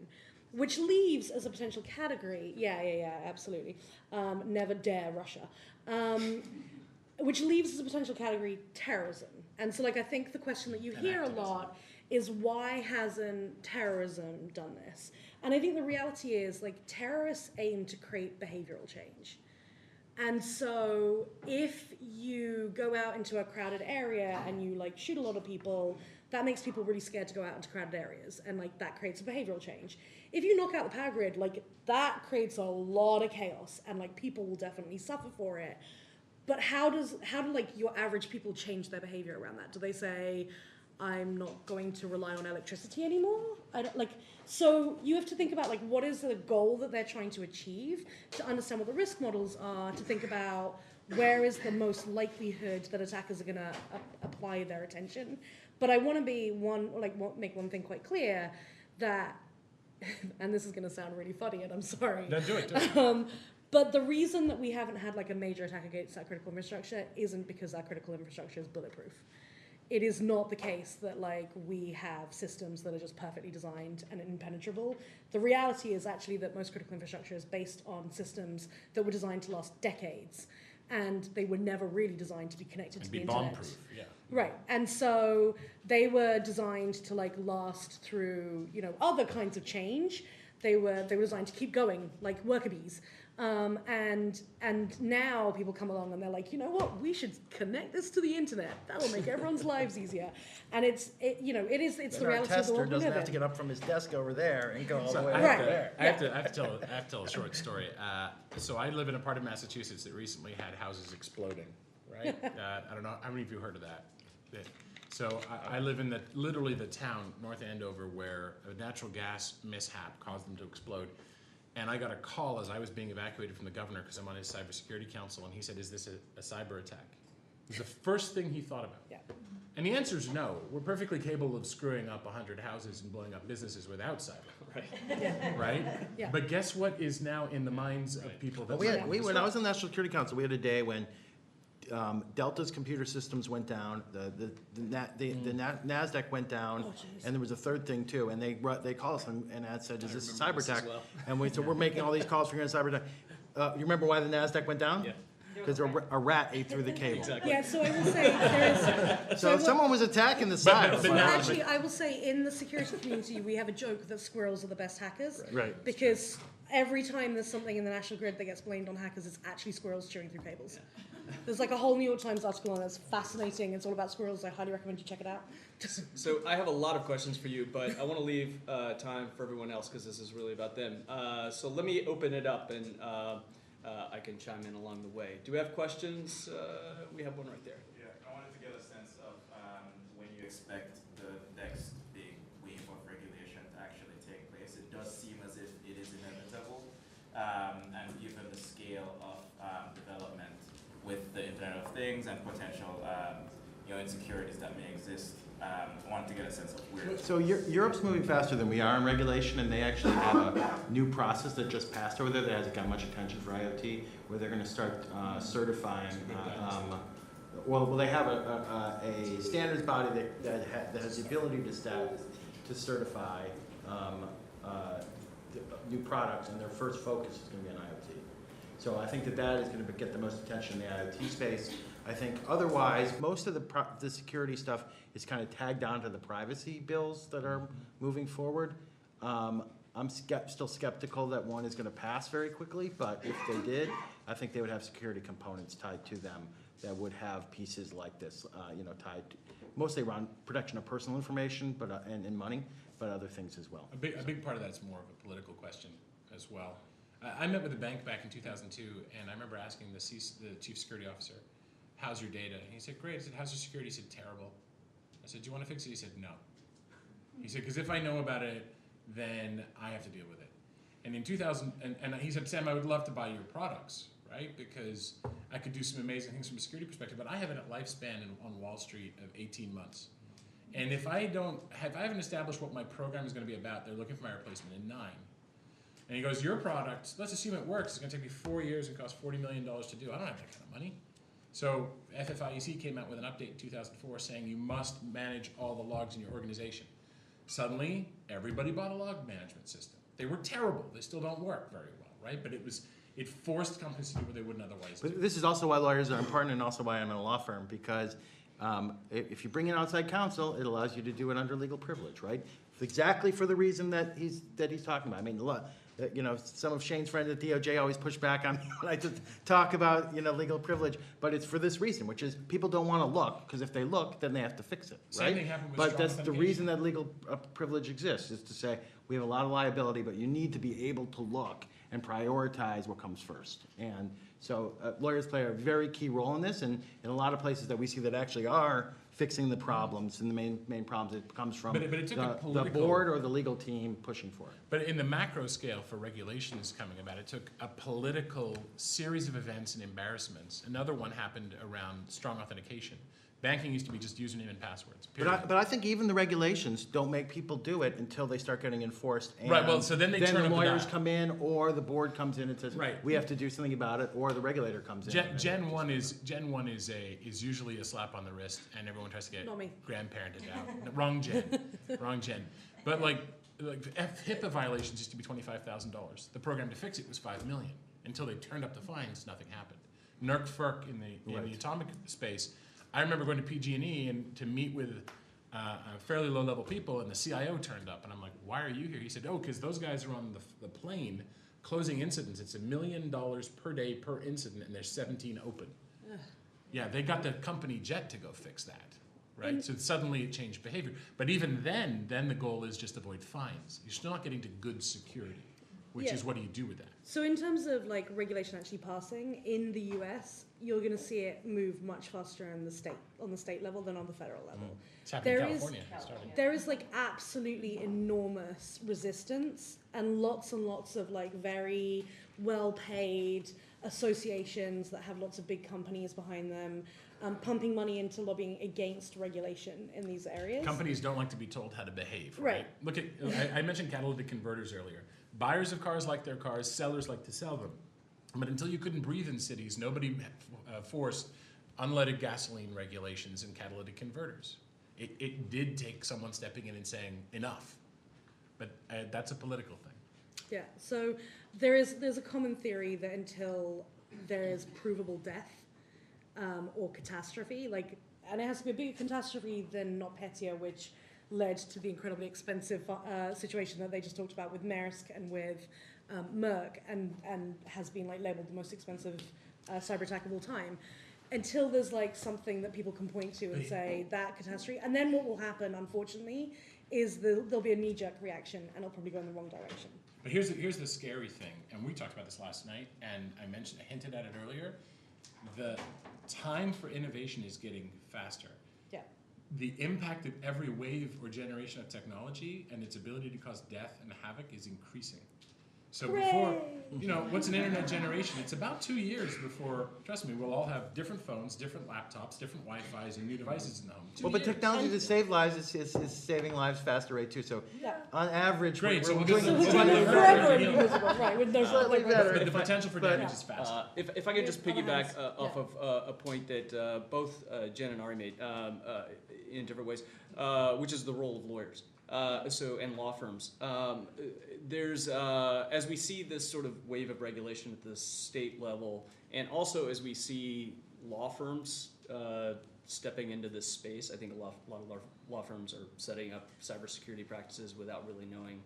Which leaves as a potential category, absolutely. Never dare Russia. Which leaves as a potential category terrorism. And so, like, I think the question that you hear a lot is, why hasn't terrorism done this? And I think the reality is, like, terrorists aim to create behavioral change. And so if you go out into a crowded area and you, like, shoot a lot of people, that makes people really scared to go out into crowded areas, and, like, that creates a behavioral change. If you knock out the power grid, like, that creates a lot of chaos, and, like, people will definitely suffer for it. But how do, like, your average people change their behavior around that? Do they say, I'm not going to rely on electricity anymore? So you have to think about, like, what is the goal that they're trying to achieve, to understand what the risk models are, to think about where is the most likelihood that attackers are going to apply their attention. But I want to be make one thing quite clear, that, and this is going to sound really funny, and I'm sorry. No, do it. But the reason that we haven't had, like, a major attack against our critical infrastructure isn't because our critical infrastructure is bulletproof. It is not the case that, like, we have systems that are just perfectly designed and impenetrable. The reality is actually that most critical infrastructure is based on systems that were designed to last decades, and they were never really designed to be connected to the internet. And be bomb-proof, yeah. Right, and so they were designed to, like, last through, you know, other kinds of change. They were designed to keep going, like worker bees. And now people come along and they're like, you know what, we should connect this to the internet. That'll make everyone's lives easier. And it's the reality of the world we live in. Doesn't have to get up from his desk over there and go all the way Right. over there. I have to tell a short story. So I live in a part of Massachusetts that recently had houses exploding, right? I don't know, how many of you heard of that? So I live in literally the town, North Andover, where a natural gas mishap caused them to explode. And I got a call as I was being evacuated from the governor, because I'm on his cybersecurity council, and he said, is this a cyber attack? It was the first thing he thought about. Yeah. And the answer is no. We're perfectly capable of screwing up 100 houses and blowing up businesses without cyber. Right. Right? Yeah. But guess what is now in the minds of people that... When I was in the National Security Council, we had a day when Delta's computer systems went down, the NASDAQ went down, and there was a third thing too, and they called us and said, is this a cyber attack? well. And we said, we're making all these calls for a cyber attack. You remember why the NASDAQ went down? Yeah. Because a rat ate through the cable. Exactly. Yeah, so I will say there is... So if someone was attacking the side. but now- Actually, I will say, in the security community, we have a joke that squirrels are the best hackers. Right. Because every time there's something in the national grid that gets blamed on hackers, it's actually squirrels chewing through cables. There's, like, a whole New York Times article on it. It's fascinating. It's all about squirrels. I highly recommend you check it out. So I have a lot of questions for you, but I want to leave time for everyone else, because this is really about them. So let me open it up, and I can chime in along the way. Do we have questions? We have one right there. Yeah, I wanted to get a sense of when you expect the next big wave of regulation to actually take place. It does seem as if it is inevitable, and given the scale of development with the Internet of Things and potential insecurities that may exist, I wanted to get a sense of where. So Europe's moving faster than we are in regulation, and they actually have a new process that just passed over there that hasn't got much attention for IoT, where they're going to start certifying. Well, they have a standards body that has the ability to certify new products, and their first focus is going to be on IoT. So I think that is going to get the most attention in the IoT space. I think otherwise, most of the security stuff is kind of tagged onto the privacy bills that are moving forward. I'm still skeptical that one is going to pass very quickly, but if they did, I think they would have security components tied to them that would have pieces like this, tied to, mostly around protection of personal information, but and money, but other things as well. A big part of that's more of a political question as well. I met with a bank back in 2002, and I remember asking the chief security officer, "How's your data?" And he said, "Great." I said, "How's your security?" He said, "Terrible." I said, "Do you want to fix it?" He said, "No." He said, "Because if I know about it, then I have to deal with it." And in 2000, and he said, "Sam, I would love to buy your products, right? Because I could do some amazing things from a security perspective, but I have a lifespan on Wall Street of 18 months. And if I haven't established what my program is going to be about, they're looking for my replacement in 9. And he goes, your product, let's assume it works. It's going to take me 4 years and cost $40 million to do. I don't have that kind of money." So FFIEC came out with an update in 2004 saying you must manage all the logs in your organization. Suddenly, everybody bought a log management system. They were terrible. They still don't work very well, right? But it forced companies to do what they wouldn't otherwise do. But this is also why lawyers are important, and also why I'm in a law firm, because if you bring in outside counsel, it allows you to do it under legal privilege, right? Exactly for the reason that he's talking about. I mean, some of Shane's friends at DOJ always push back on me when I just talk about legal privilege, but it's for this reason, which is people don't want to look, because if they look, then they have to fix it, right? Same thing happened with but strong that's the authentication. reason that legal privilege exists, is to say we have a lot of liability, but you need to be able to look and prioritize what comes first. And so lawyers play a very key role in this, and in a lot of places that we see that actually are fixing the problems, and the main problems, it comes from But it took a the political- board or the legal team pushing for it. But in the macro scale for regulations coming about, it took a political series of events and embarrassments. Another one happened around strong authentication. Banking used to be just username and passwords, period. But I think even the regulations don't make people do it until they start getting enforced. And Right, well, so then they turn the up the lawyers dial. come in, or the board comes in and says, Right. we have to do something about it, or the regulator comes in. Gen 1 is usually a slap on the wrist, and everyone tries to get Not me. grandparented out. No, wrong gen. But like HIPAA violations used to be $25,000. The program to fix it was $5 million. Until they turned up the fines, nothing happened. NERC in the atomic space. I remember going to PG&E and to meet with fairly low-level people, and the CIO turned up, and I'm like, "Why are you here?" He said, "Oh, because those guys are on the plane closing incidents. It's $1 million per day per incident, and there's 17 open." Yeah, they got the company jet to go fix that, right? So suddenly it changed behavior. But even then the goal is just avoid fines. You're still not getting to good security, which Yeah. is what do you do with that? So in terms of like regulation actually passing in the US, you're going to see it move much faster on the state level than on the federal level. It's happening There in is- California. It started. There is like absolutely enormous resistance and lots of like very well-paid associations that have lots of big companies behind them, pumping money into lobbying against regulation in these areas. Companies don't like to be told how to behave, Right. right? Look at, I mentioned catalytic converters earlier. Buyers of cars like their cars, sellers like to sell them. But until you couldn't breathe in cities, nobody forced unleaded gasoline regulations and catalytic converters. It did take someone stepping in and saying, enough. But that's a political thing. Yeah, so there's a common theory that until there is provable death or catastrophe, and it has to be a bigger catastrophe than NotPetya, which led to the incredibly expensive situation that they just talked about with Maersk and with Merck, and has been labeled the most expensive cyber attack of all time. Until there's something that people can point to and say that catastrophe, and then what will happen, unfortunately, is there'll be a knee-jerk reaction, and it'll probably go in the wrong direction. But here's the scary thing, and we talked about this last night, and I hinted at it earlier. The time for innovation is getting faster. Yeah. The impact of every wave or generation of technology and its ability to cause death and havoc is increasing. So before, what's an internet generation? It's about 2 years before, trust me, we'll all have different phones, different laptops, different Wi-Fis, and new devices in the home. 2 Well, but years. technology to save lives is saving lives faster rate too. So Yeah. on average, Great, so we're we'll doing get So It's we're like doing the forever forever invisible, right? With no Slightly better. But the potential for damage is fast. If I could just Other piggyback hands. off of a point that both Jen and Ari made in different ways, which is the role of lawyers and law firms. There's as we see this sort of wave of regulation at the state level, and also as we see law firms stepping into this space, I think a lot of law firms are setting up cybersecurity practices without really knowing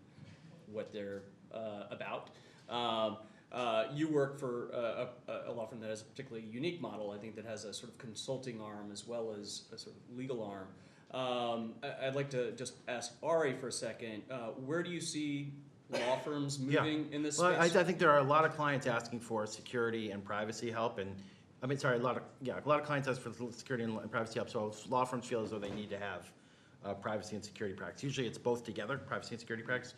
what they're about. You work for a law firm that has a particularly unique model, I think, that has a sort of consulting arm as well as a sort of legal arm. I'd like to just ask Ari for a second. Where do you see law firms moving in this Well, space? I think there are a lot of clients asking for security and privacy help, and a lot of clients ask for security and privacy help. So law firms feel as though they need to have privacy and security practice. Usually, it's both together, privacy and security practice.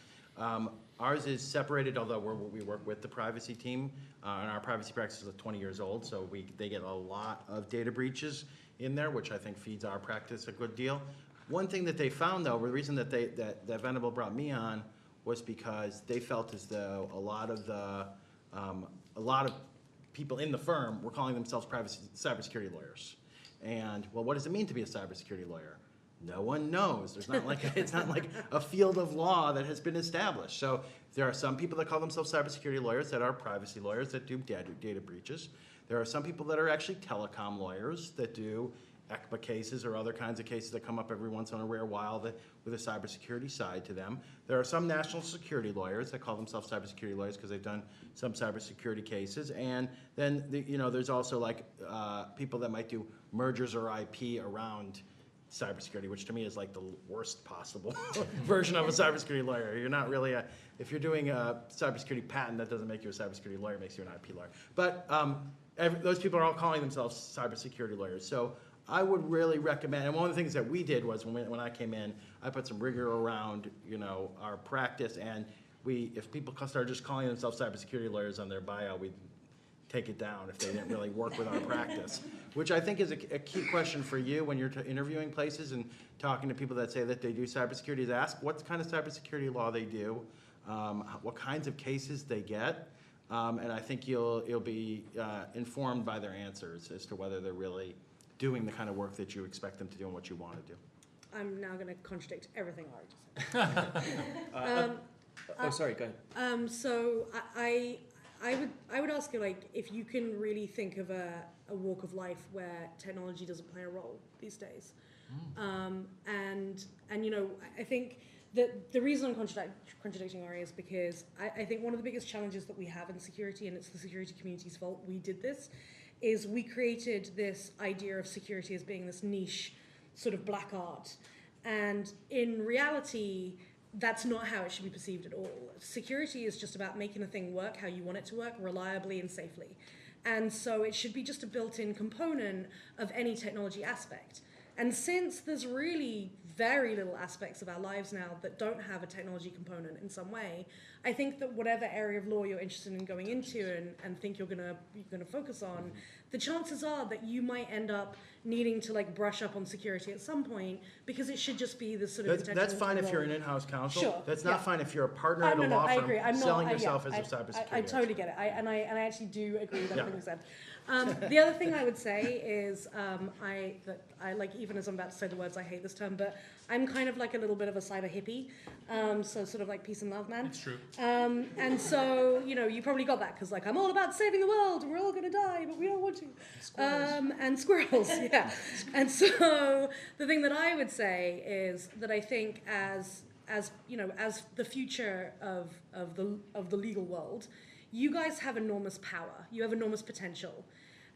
Ours is separated, although we work with the privacy team, and our privacy practice is 20 years old, so they get a lot of data breaches in there, which I think feeds our practice a good deal. One thing that they found, though, the reason that that Venable brought me on was because they felt as though a lot of people in the firm were calling themselves cybersecurity lawyers. And, well, what does it mean to be a cybersecurity lawyer? No one knows. It's not like a field of law that has been established. So there are some people that call themselves cybersecurity lawyers that are privacy lawyers that do data breaches. There are some people that are actually telecom lawyers that do ECPA cases or other kinds of cases that come up every once in a rare while with a cybersecurity side to them. There are some national security lawyers that call themselves cybersecurity lawyers because they've done some cybersecurity cases. And then there's also people that might do mergers or IP around cybersecurity, which to me is like the worst possible version of a cybersecurity lawyer. You're not really if you're doing a cybersecurity patent, that doesn't make you a cybersecurity lawyer, it makes you an IP lawyer. But those people are all calling themselves cybersecurity lawyers. So I would really recommend, and one of the things that we did was when I came in, I put some rigor around our practice, and if people started just calling themselves cybersecurity lawyers on their bio, we'd take it down if they didn't really work with our practice, which I think is a key question for you when you're interviewing places and talking to people that say that they do cybersecurity, is ask what kind of cybersecurity law they do, what kinds of cases they get, and I think you'll be informed by their answers as to whether they're really doing the kind of work that you expect them to do and what you want to do. I'm now going to contradict everything Ari just said. Sorry, go ahead. So I would ask you, if you can really think of a walk of life where technology doesn't play a role these days. And I think that the reason I'm contradicting Ari is because I think one of the biggest challenges that we have in security, and it's the security community's fault we did this, is we created this idea of security as being this niche sort of black art. And in reality, that's not how it should be perceived at all. Security is just about making a thing work how you want it to work, reliably and safely. And so it should be just a built-in component of any technology aspect. And since there's really very little aspects of our lives now that don't have a technology component in some way, I think that whatever area of law you're interested in going into and think you're gonna focus on, the chances are that you might end up needing to brush up on security at some point, because it should just be the sort of That's fine if you're an in-house counsel. Sure, That's not fine if you're a partner at a law firm selling yourself as a cybersecurity I totally get it. I actually do agree with everything you said. The other thing I would say is even as I'm about to say the words, I hate this term, but I'm kind of like a little bit of a cyber hippie, so sort of like peace and love, man. It's true. And so, you probably got that because I'm all about saving the world and we're all going to die, but we don't want to. And squirrels, yeah. And so the thing that I would say is that I think as the future of the legal world, you guys have enormous power. You have enormous potential.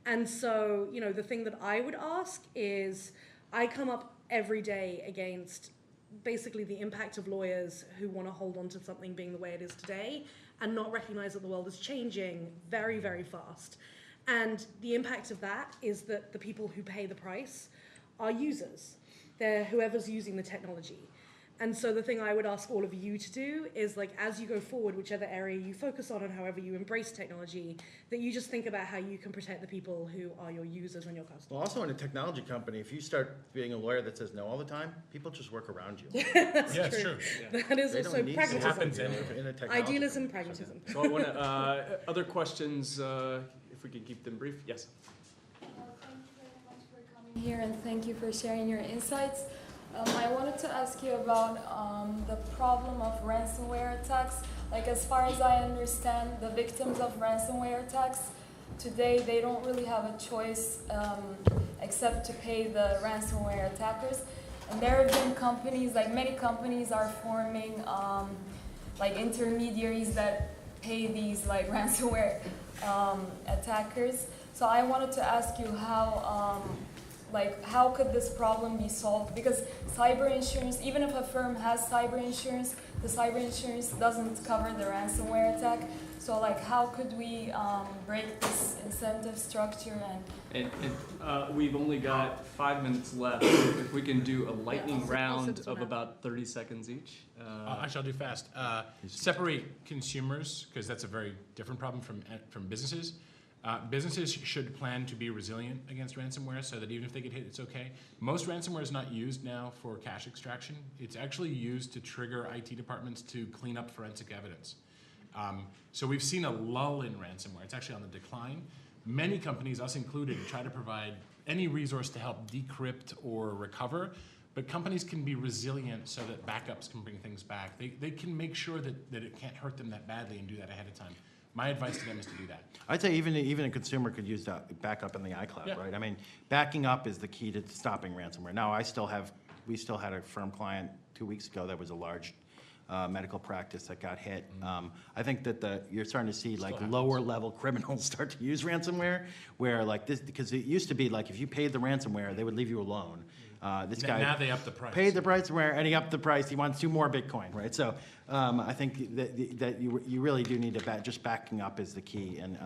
And so, the thing that I would ask is, I come up every day against basically the impact of lawyers who want to hold on to something being the way it is today and not recognize that the world is changing very, very fast. And the impact of that is that the people who pay the price are users. They're whoever's using the technology. And so the thing I would ask all of you to do is, as you go forward, whichever area you focus on and however you embrace technology, that you just think about how you can protect the people who are your users and your customers. Well, also in a technology company, if you start being a lawyer that says no all the time, people just work around you. That's Yeah, it's true. Yeah. That is They also don't need pragmatism. to happen in a technology Idealism, company. pragmatism. So I want to, other questions, if we can keep them brief? Yes. Thank you very much for coming here, and thank you for sharing your insights. I wanted to ask you about the problem of ransomware attacks. As far as I understand, the victims of ransomware attacks today, they don't really have a choice except to pay the ransomware attackers. And there have been companies, many companies are forming intermediaries that pay these like ransomware attackers. So I wanted to ask you how could this problem be solved? Because cyber insurance, even if a firm has cyber insurance, the cyber insurance doesn't cover the ransomware attack. So like, how could we break this incentive structure? And we've only got 5 minutes left. If we can do a lightning round of about 30 seconds each. Actually, I'll do fast. Separate consumers, because that's a very different problem from businesses. Businesses should plan to be resilient against ransomware so that even if they get hit, it's okay. Most ransomware is not used now for cash extraction. It's actually used to trigger IT departments to clean up forensic evidence. So we've seen a lull in ransomware. It's actually on the decline. Many companies, us included, try to provide any resource to help decrypt or recover, but companies can be resilient so that backups can bring things back. They can make sure that it can't hurt them that badly and do that ahead of time. My advice to them is to do that. I'd say even a consumer could use that backup in the iCloud, Yeah. right? I mean, backing up is the key to stopping ransomware. Now, we still had a firm client 2 weeks ago that was a large medical practice that got hit. I think that you're starting to see like lower level criminals start to use ransomware, where like this, because it used to be like if you paid the ransomware, they would leave you alone. This guy now they up the price. paid the ransomware and he upped the price. He wants 2 more Bitcoin, right? So I think that you really do need to just backing up is the key. And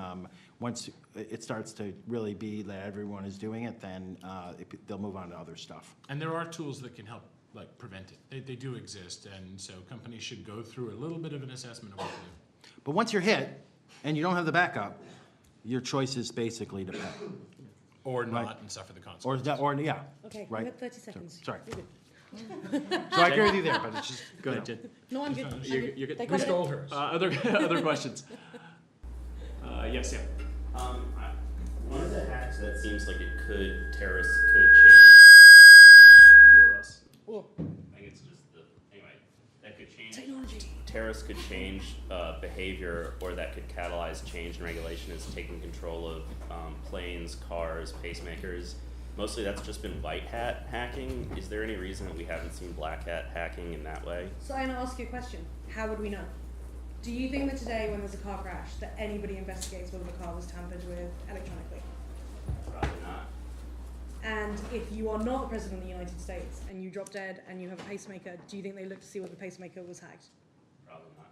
once it starts to really be that everyone is doing it, then they'll move on to other stuff. And there are tools that can help like prevent it. They do exist, and so companies should go through a little bit of an assessment of what to do. But once you're hit and you don't have the backup, your choice is basically to pay. Or not Right. and suffer the consequences. Yeah. Okay, Right. you got 30 seconds. Sorry. You're good. So I agree with you there, but it's just Go ahead, Jen. No, I'm good. You're good. They We covered stole it. hers. Other questions? Yes, yeah. One of the hacks that seems like terrorists could change. You or us? I think it's just that could change. Technology. Terrorists could change behavior, or that could catalyze change in regulation, is taking control of planes, cars, pacemakers. Mostly that's just been white hat hacking. Is there any reason that we haven't seen black hat hacking in that way? So I'm going to ask you a question. How would we know? Do you think that today, when there's a car crash, that anybody investigates whether the car was tampered with electronically? Probably not. And if you are not the President of the United States and you drop dead and you have a pacemaker, do you think they look to see whether the pacemaker was hacked? Probably not.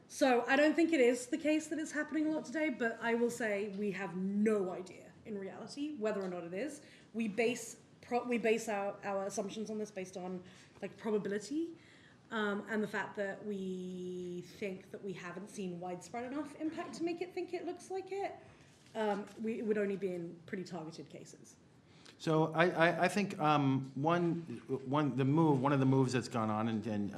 So I don't think it is the case that it's happening a lot today, but I will say we have no idea in reality whether or not it is. We base our assumptions on this based on like probability. And the fact that we think that we haven't seen widespread enough impact to make it think it looks like it, it would only be in pretty targeted cases. So I think one of the moves that's gone on, and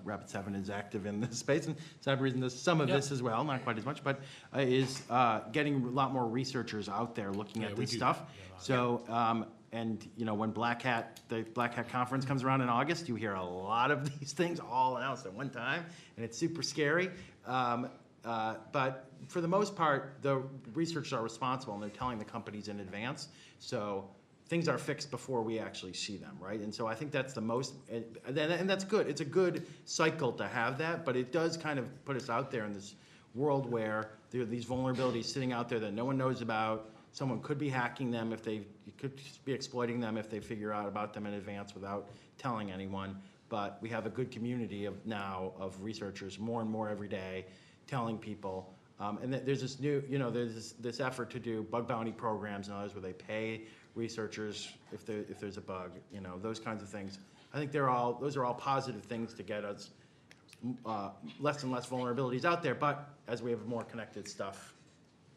Rapid7 is active in this space, and Cybereason does some of this as well, not quite as much, but is getting a lot more researchers out there looking at this stuff. So. And when the Black Hat conference comes around in August, you hear a lot of these things all announced at one time, and it's super scary. But for the most part, the researchers are responsible, and they're telling the companies in advance. So things are fixed before we actually see them, right? And so I think that's the most, and that's good. It's a good cycle to have that, but it does kind of put us out there in this world where there are these vulnerabilities sitting out there that no one knows about. Someone could be hacking them could be exploiting them if they figure out about them in advance without telling anyone. But we have a good community of researchers, more and more every day, telling people. And there's this new, there's this effort to do bug bounty programs and others where they pay researchers if there's a bug, those kinds of things. I think those are all positive things to get us less and less vulnerabilities out there. But as we have more connected stuff,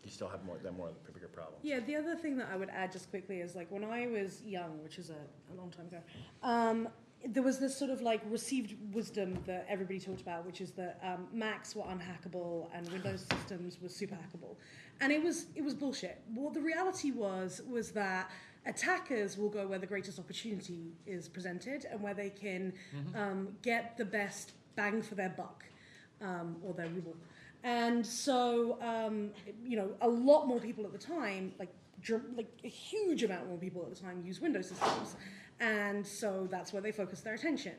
you still have more bigger problems. Yeah, the other thing that I would add just quickly is like when I was young, which is a long time ago, there was this sort of like received wisdom that everybody talked about, which is that Macs were unhackable and Windows systems were super hackable. And it was bullshit. What the reality was that attackers will go where the greatest opportunity is presented and where they can get the best bang for their buck or their ruble. And so, a lot more people at the time, like a huge amount more people at the time use Windows systems. And so that's where they focus their attention.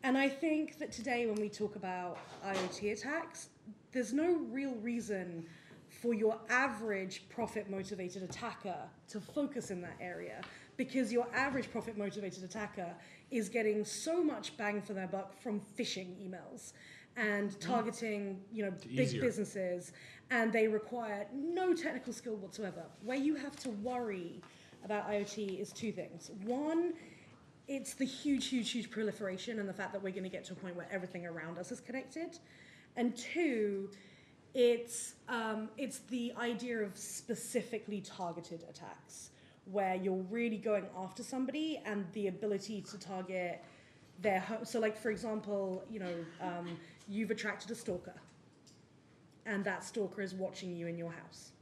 And I think that today when we talk about IoT attacks, there's no real reason for your average profit-motivated attacker to focus in that area, because your average profit-motivated attacker is getting so much bang for their buck from phishing emails and targeting, big businesses, and they require no technical skill whatsoever. Where you have to worry about IoT is two things. One, it's the huge proliferation and the fact that we're going to get to a point where everything around us is connected. And two, it's the idea of specifically targeted attacks, where you're really going after somebody and the ability to target their home. So, like, for example, you've attracted a stalker, and that stalker is watching you in your house.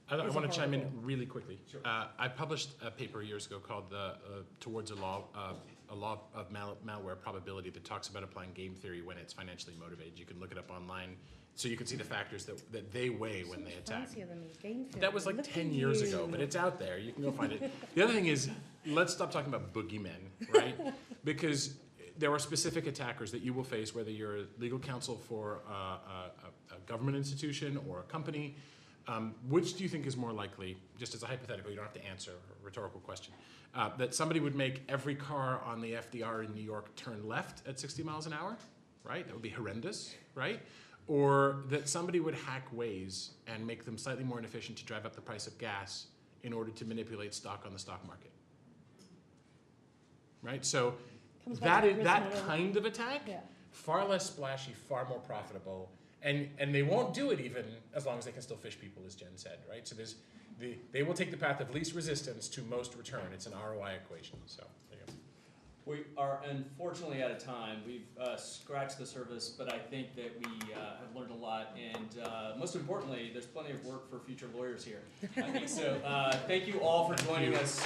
I want to chime in really quickly. Sure. I published a paper years ago called Towards a Law of Malware Probability that talks about applying game theory when it's financially motivated. You can look it up online, so you can see the factors that they weigh when they attack. That was like 10 years ago, but it's out there. You can go find it. The other thing is, let's stop talking about boogeymen, right? Because there are specific attackers that you will face, whether you're legal counsel for a government institution or a company. Which do you think is more likely, just as a hypothetical, you don't have to answer, a rhetorical question, that somebody would make every car on the FDR in New York turn left at 60 miles an hour, right? That would be horrendous, right? Or that somebody would hack Waze and make them slightly more inefficient to drive up the price of gas in order to manipulate stock on the stock market, right? So that kind of attack, far less splashy, far more profitable. And they won't do it even as long as they can still phish people, as Jen said, right? So they will take the path of least resistance to most return. It's an ROI equation. So there you go. We are unfortunately out of time. We've scratched the surface, but I think that we have learned a lot. And most importantly, there's plenty of work for future lawyers here. I think so. Thank you all for joining us.